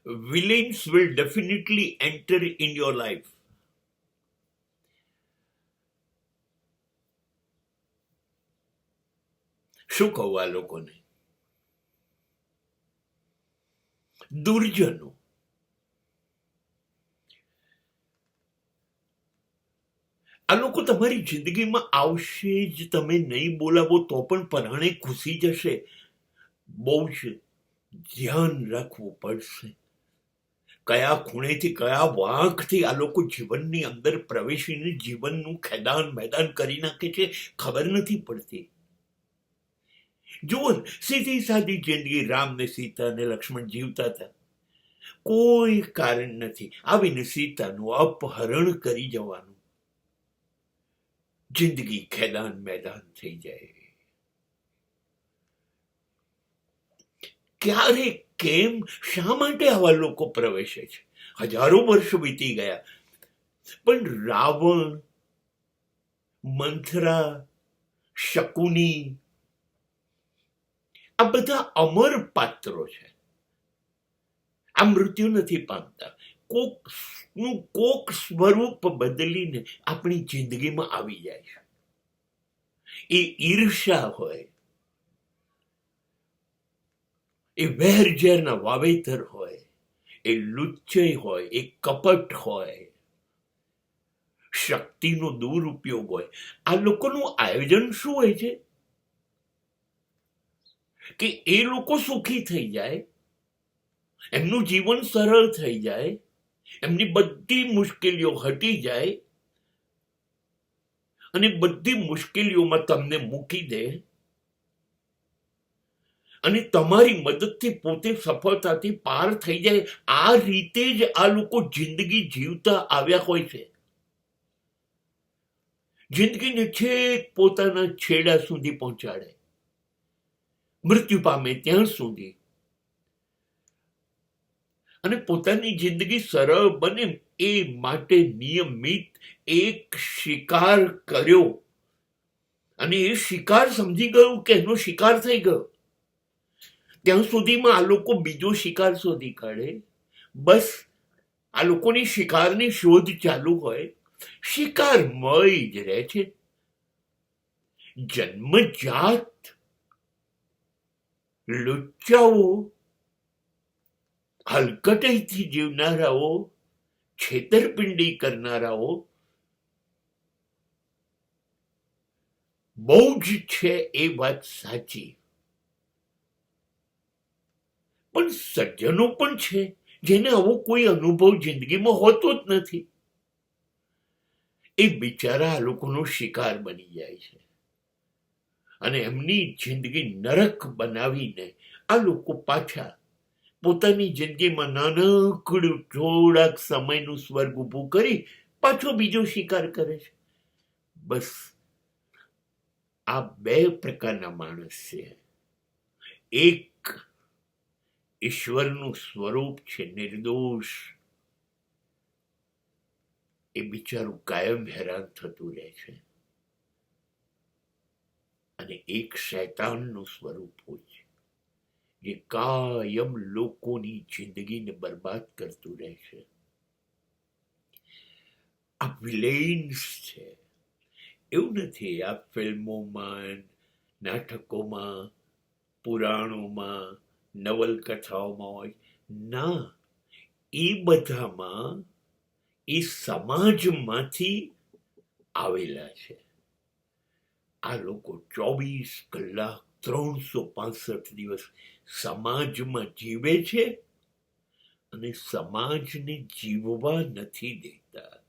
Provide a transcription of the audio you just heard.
villains will definitely enter in your life. શું કહું આ લોકોને? દુર્જનો. આ લોકો તમારી જિંદગીમાં આવશે જ, તમે નહીં બોલાવો તો પણ પરાણે ઘૂસી જશે. બહુ જ ધ્યાન રાખવું પડશે. કયા ખૂણેથી કયા વાંકથી આ લોકો જીવનની અંદર પ્રવેશીને જીવનનું ખેદાન મેદાન કરી નાખે છે, ખબર નથી પડતી. જુઓ, સીધી સાદી જિંદગી રામ ને સીતા ને લક્ષ્મણ જીવતા હતા. કોઈ કારણ નથી આવીને સીતાનું અપહરણ કરી જવાનું. જિંદગી ખેદાન મેદાન થઈ જાય. ક્યારે, કેમ, શા માટે આવા લોકો પ્રવેશે છે? હજારો વર્ષ વીતી ગયા, પણ રાવણ, મંથરા, શકુની, આ બધા અમર પાત્રો છે. આ મૃત્યુ નથી પામતા. કોકનું કોક સ્વરૂપ બદલીને આપણી જિંદગીમાં આવી જાય છે. એ ઈર્ષા હોય, એ વેરઝેરના વાવેતર હોય, એ લુચ્ચય હોય, એ કપટ હોય, શક્તિનો દુરુપયોગ હોય. આ લોકોનું આયોજન શું હોય છે કે એ લોકો સુખી થઈ જાય, એમનું જીવન સરળ થઈ જાય, એમની બધી મુશ્કેલીઓ હટી જાય અને બધી મુશ્કેલીઓમાં તમને મૂકી દે અને તમારી મદદથી પોતે સફળતાથી પાર થઈ જાય. આ રીતે જ આ લોકો જિંદગી જીવતા આવ્યા હોય છે. જિંદગીને છેક પોતાના છેડા સુધી પહોંચાડે, મૃત્યુ પામે ત્યાં સુધી. અને પોતાની જિંદગી સરળ બને એ માટે નિયમિત એક શિકાર કર્યો અને એ શિકાર સમજી ગયું કે એનો શિકાર થઈ ગયો. ત્યાં સુધીમાં આ લોકો બીજો શિકાર શોધી કાઢે. બસ આ લોકોની શિકારની શોધ ચાલુ હોય, શિકારમય જ રહે છે. જન્મજાત લુચ્ચાઓ, હલકટાઈથી જીવનારાઓ, છેતરપિંડી કરનારાઓ બહુ જ છે, એ વાત સાચી. પણ સજ્જનો પણ છે જેને આવો કોઈ અનુભવ જિંદગીમાં હોતો જ નથી. એ બિચારા આ લોકોનો શિકાર બની જાય છે અને એમની જિંદગી નરક બનાવીને આ લોકો પાછા પોતાની જિંદગીમાં નાનકડું થોડાક સમયનું સ્વર્ગ ઊભું કરી પાછો બીજો શિકાર કરે છે. બસ આ બે પ્રકારના માણસ છે. એક ઈશ્વરનું સ્વરૂપ છે, નિર્દોષ, એ બિચારું કાયમ હેરાન થતું રહે છે. અને એક શૈતાનનું સ્વરૂપ હોય છે જે કાયમ લોકોની જિંદગીને બરબાદ કરતું રહે છે. આ વિલેન્સ છે. એવું નથી આ ફિલ્મોમાં, નાટકોમાં, પુરાણોમાં, નવલકથાઓમાં હોય. ના, એ બધામાં એ સમાજમાંથી આવેલા છે. આ લોકો 24 કલાક 365 દિવસ સમાજમાં જીવે છે અને સમાજને જીવવા નથી દેતા.